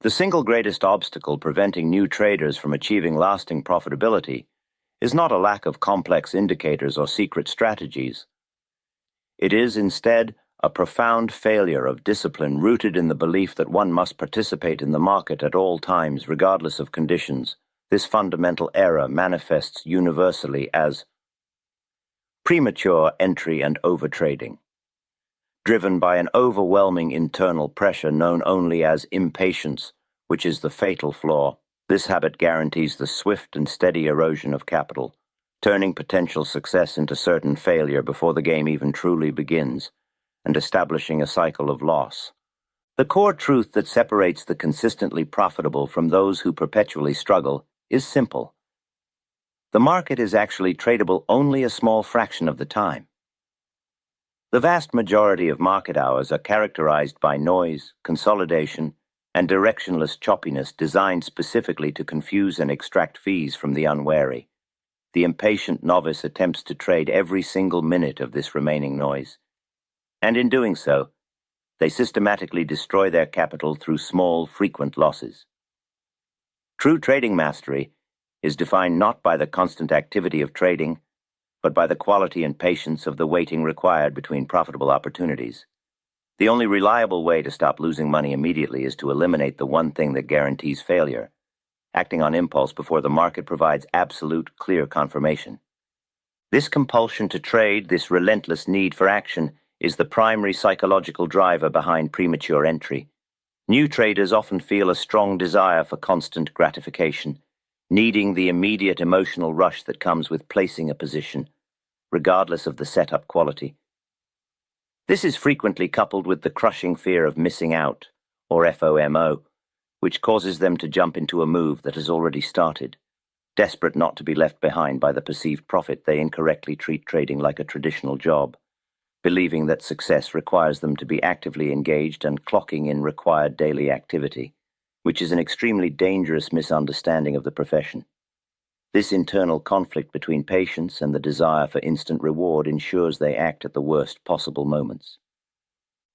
The single greatest obstacle preventing new traders from achieving lasting profitability is not a lack of complex indicators or secret strategies. It is instead a profound failure of discipline rooted in the belief that one must participate in the market at all times regardless of conditions. This fundamental error manifests universally as premature entry and overtrading. Driven by an overwhelming internal pressure known only as impatience, which is the fatal flaw. This habit guarantees the swift and steady erosion of capital, turning potential success into certain failure before the game even truly begins, and establishing a cycle of loss. The core truth that separates the consistently profitable from those who perpetually struggle is simple. The market is actually tradable only a small fraction of the time. The vast majority of market hours are characterized by noise, consolidation, and directionless choppiness designed specifically to confuse and extract fees from the unwary. The impatient novice attempts to trade every single minute of this remaining noise, and in doing so, they systematically destroy their capital through small, frequent losses. True trading mastery is defined not by the constant activity of trading, but by the quality and patience of the waiting required between profitable opportunities. The only reliable way to stop losing money immediately is to eliminate the one thing that guarantees failure, acting on impulse before the market provides absolute, clear confirmation. This compulsion to trade, this relentless need for action, is the primary psychological driver behind premature entry. New traders often feel a strong desire for constant gratification, needing the immediate emotional rush that comes with placing a position, regardless of the setup quality. This is frequently coupled with the crushing fear of missing out, or FOMO, which causes them to jump into a move that has already started. Desperate not to be left behind by the perceived profit, they incorrectly treat trading like a traditional job, believing that success requires them to be actively engaged and clocking in required daily activity, which is an extremely dangerous misunderstanding of the profession. This internal conflict between patience and the desire for instant reward ensures they act at the worst possible moments.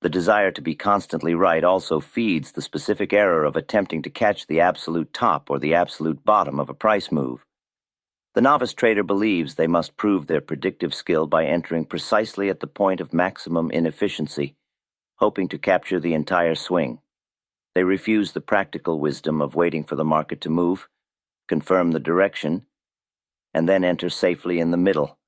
The desire to be constantly right also feeds the specific error of attempting to catch the absolute top or the absolute bottom of a price move. The novice trader believes they must prove their predictive skill by entering precisely at the point of maximum inefficiency, hoping to capture the entire swing. They refuse the practical wisdom of waiting for the market to move, confirm the direction, and then enter safely in the middle,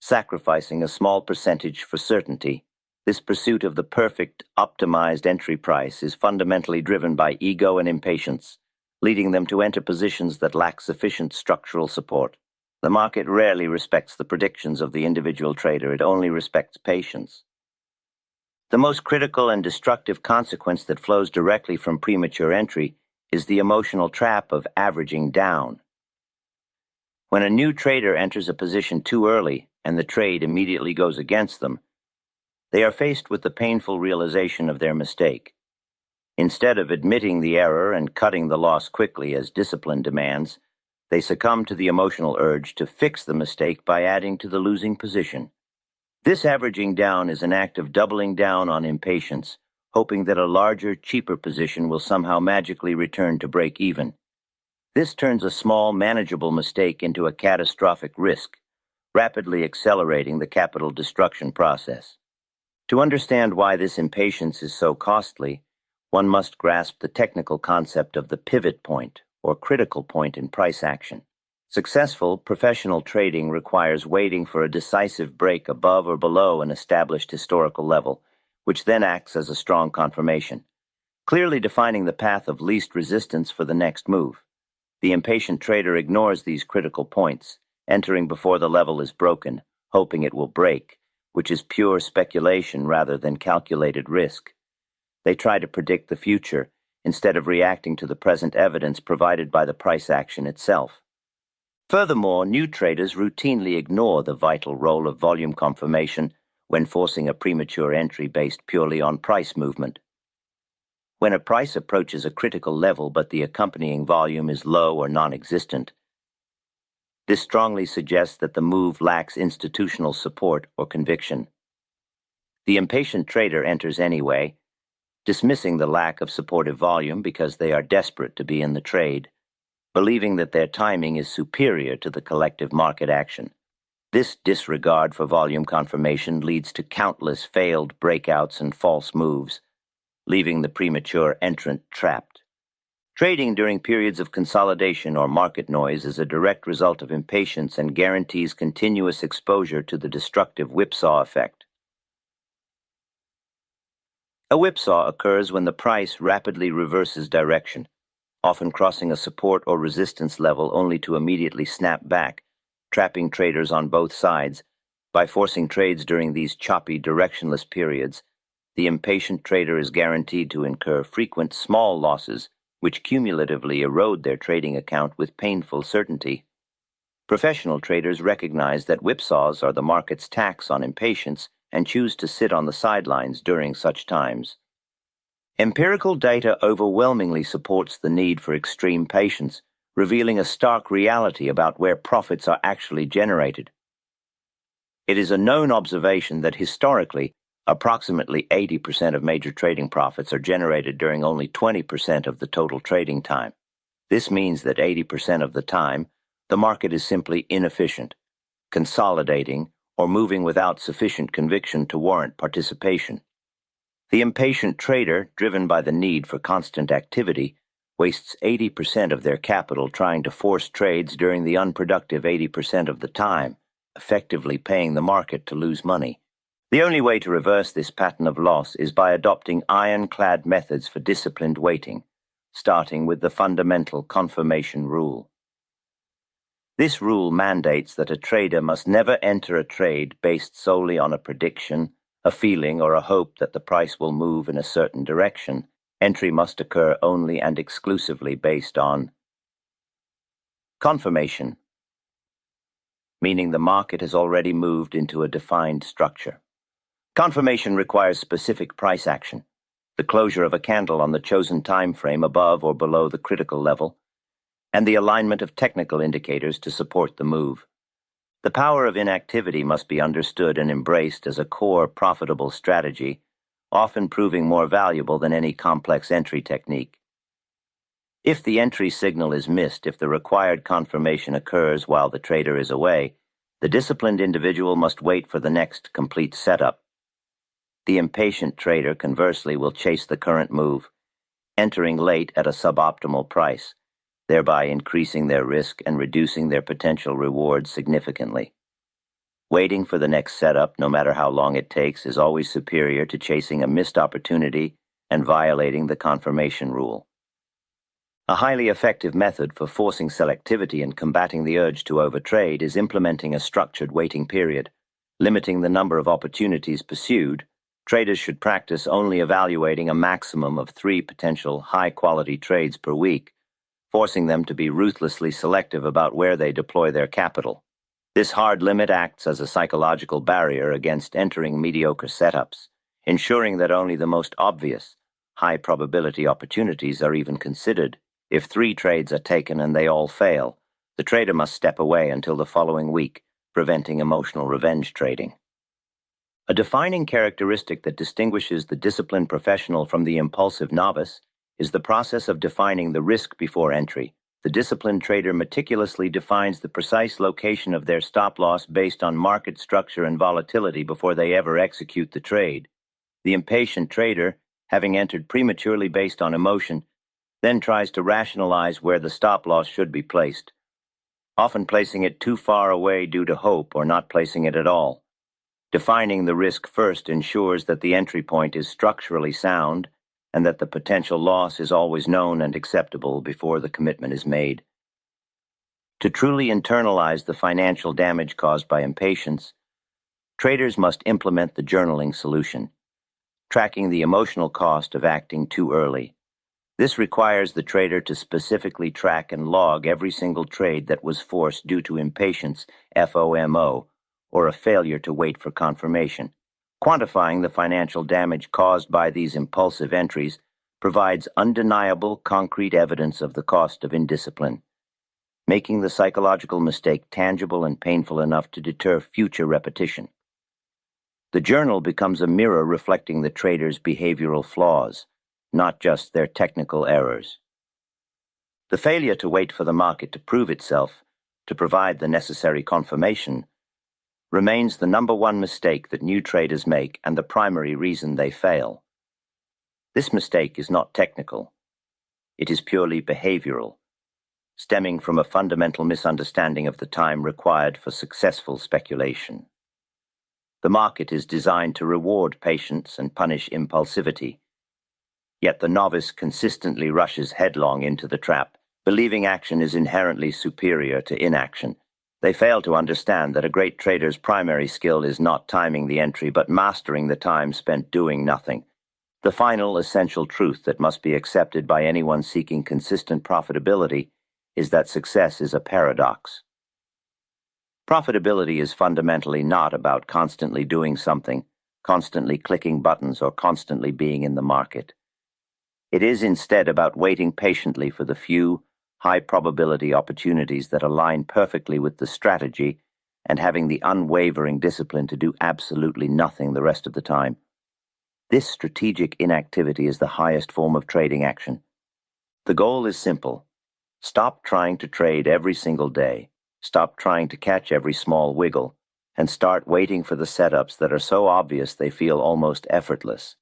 sacrificing a small percentage for certainty. This pursuit of the perfect, optimized entry price is fundamentally driven by ego and impatience, leading them to enter positions that lack sufficient structural support. The market rarely respects the predictions of the individual trader, it only respects patience. The most critical and destructive consequence that flows directly from premature entry is the emotional trap of averaging down. When a new trader enters a position too early and the trade immediately goes against them, they are faced with the painful realization of their mistake. Instead of admitting the error and cutting the loss quickly as discipline demands, they succumb to the emotional urge to fix the mistake by adding to the losing position. This averaging down is an act of doubling down on impatience, hoping that a larger, cheaper position will somehow magically return to break even. This turns a small, manageable mistake into a catastrophic risk, rapidly accelerating the capital destruction process. To understand why this impatience is so costly, one must grasp the technical concept of the pivot point, or critical point in price action. Successful, professional trading requires waiting for a decisive break above or below an established historical level, which then acts as a strong confirmation, clearly defining the path of least resistance for the next move. The impatient trader ignores these critical points, entering before the level is broken, hoping it will break, which is pure speculation rather than calculated risk. They try to predict the future, instead of reacting to the present evidence provided by the price action itself. Furthermore, new traders routinely ignore the vital role of volume confirmation when forcing a premature entry based purely on price movement. When a price approaches a critical level but the accompanying volume is low or non-existent, this strongly suggests that the move lacks institutional support or conviction. The impatient trader enters anyway, dismissing the lack of supportive volume because they are desperate to be in the trade, believing that their timing is superior to the collective market action. This disregard for volume confirmation leads to countless failed breakouts and false moves, leaving the premature entrant trapped. Trading during periods of consolidation or market noise is a direct result of impatience and guarantees continuous exposure to the destructive whipsaw effect. A whipsaw occurs when the price rapidly reverses direction, often crossing a support or resistance level only to immediately snap back, trapping traders on both sides. By forcing trades during these choppy, directionless periods, the impatient trader is guaranteed to incur frequent small losses, which cumulatively erode their trading account with painful certainty. Professional traders recognize that whipsaws are the market's tax on impatience and choose to sit on the sidelines during such times. Empirical data overwhelmingly supports the need for extreme patience, revealing a stark reality about where profits are actually generated. It is a known observation that historically, approximately 80% of major trading profits are generated during only 20% of the total trading time. This means that 80% of the time, the market is simply inefficient, consolidating, or moving without sufficient conviction to warrant participation. The impatient trader, driven by the need for constant activity, wastes 80% of their capital trying to force trades during the unproductive 80% of the time, effectively paying the market to lose money. The only way to reverse this pattern of loss is by adopting ironclad methods for disciplined waiting, starting with the fundamental confirmation rule. This rule mandates that a trader must never enter a trade based solely on a prediction, a feeling, or a hope that the price will move in a certain direction. Entry must occur only and exclusively based on confirmation, meaning the market has already moved into a defined structure. Confirmation requires specific price action, the closure of a candle on the chosen time frame above or below the critical level, and the alignment of technical indicators to support the move. The power of inactivity must be understood and embraced as a core profitable strategy, often proving more valuable than any complex entry technique. If the entry signal is missed, if the required confirmation occurs while the trader is away, the disciplined individual must wait for the next complete setup. The impatient trader, conversely, will chase the current move, entering late at a suboptimal price, thereby increasing their risk and reducing their potential reward significantly. Waiting for the next setup, no matter how long it takes, is always superior to chasing a missed opportunity and violating the confirmation rule. A highly effective method for forcing selectivity and combating the urge to overtrade is implementing a structured waiting period. Limiting the number of opportunities pursued, traders should practice only evaluating a maximum of 3 potential high-quality trades per week, forcing them to be ruthlessly selective about where they deploy their capital. This hard limit acts as a psychological barrier against entering mediocre setups, ensuring that only the most obvious, high-probability opportunities are even considered. If 3 trades are taken and they all fail, the trader must step away until the following week, preventing emotional revenge trading. A defining characteristic that distinguishes the disciplined professional from the impulsive novice is the process of defining the risk before entry. The disciplined trader meticulously defines the precise location of their stop-loss based on market structure and volatility before they ever execute the trade. The impatient trader, having entered prematurely based on emotion, then tries to rationalize where the stop-loss should be placed, often placing it too far away due to hope or not placing it at all. Defining the risk first ensures that the entry point is structurally sound and that the potential loss is always known and acceptable before the commitment is made. To truly internalize the financial damage caused by impatience, traders must implement the journaling solution, tracking the emotional cost of acting too early. This requires the trader to specifically track and log every single trade that was forced due to impatience, FOMO, or a failure to wait for confirmation. Quantifying the financial damage caused by these impulsive entries provides undeniable, concrete evidence of the cost of indiscipline, making the psychological mistake tangible and painful enough to deter future repetition. The journal becomes a mirror reflecting the trader's behavioral flaws, not just their technical errors. The failure to wait for the market to prove itself, to provide the necessary confirmation, remains the number one mistake that new traders make and the primary reason they fail. This mistake is not technical. It is purely behavioral, stemming from a fundamental misunderstanding of the time required for successful speculation. The market is designed to reward patience and punish impulsivity. Yet the novice consistently rushes headlong into the trap, believing action is inherently superior to inaction. They fail to understand that a great trader's primary skill is not timing the entry, but mastering the time spent doing nothing. The final essential truth that must be accepted by anyone seeking consistent profitability is that success is a paradox. Profitability is fundamentally not about constantly doing something, constantly clicking buttons, or constantly being in the market. It is instead about waiting patiently for the few, high-probability opportunities that align perfectly with the strategy and having the unwavering discipline to do absolutely nothing the rest of the time. This strategic inactivity is the highest form of trading action. The goal is simple. Stop trying to trade every single day. Stop trying to catch every small wiggle, and start waiting for the setups that are so obvious they feel almost effortless.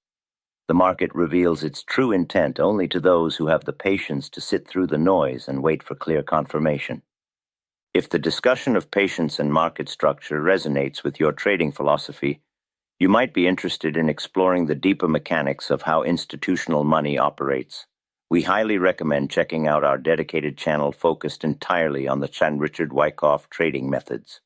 The market reveals its true intent only to those who have the patience to sit through the noise and wait for clear confirmation. If the discussion of patience and market structure resonates with your trading philosophy, you might be interested in exploring the deeper mechanics of how institutional money operates. We highly recommend checking out our dedicated channel focused entirely on the Richard Wyckoff trading methods.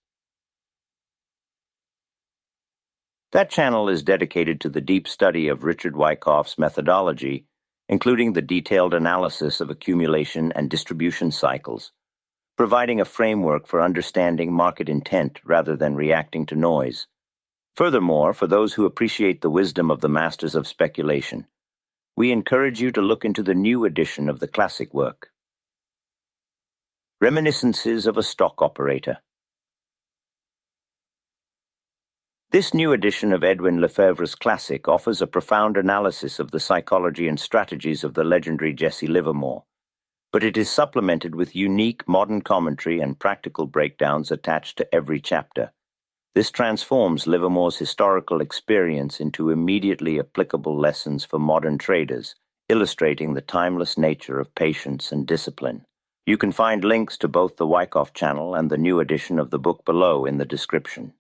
That channel is dedicated to the deep study of Richard Wyckoff's methodology, including the detailed analysis of accumulation and distribution cycles, providing a framework for understanding market intent rather than reacting to noise. Furthermore, for those who appreciate the wisdom of the masters of speculation, we encourage you to look into the new edition of the classic work, Reminiscences of a Stock Operator. This new edition of Edwin Lefebvre's classic offers a profound analysis of the psychology and strategies of the legendary Jesse Livermore, but it is supplemented with unique modern commentary and practical breakdowns attached to every chapter. This transforms Livermore's historical experience into immediately applicable lessons for modern traders, illustrating the timeless nature of patience and discipline. You can find links to both the Wyckoff channel and the new edition of the book below in the description.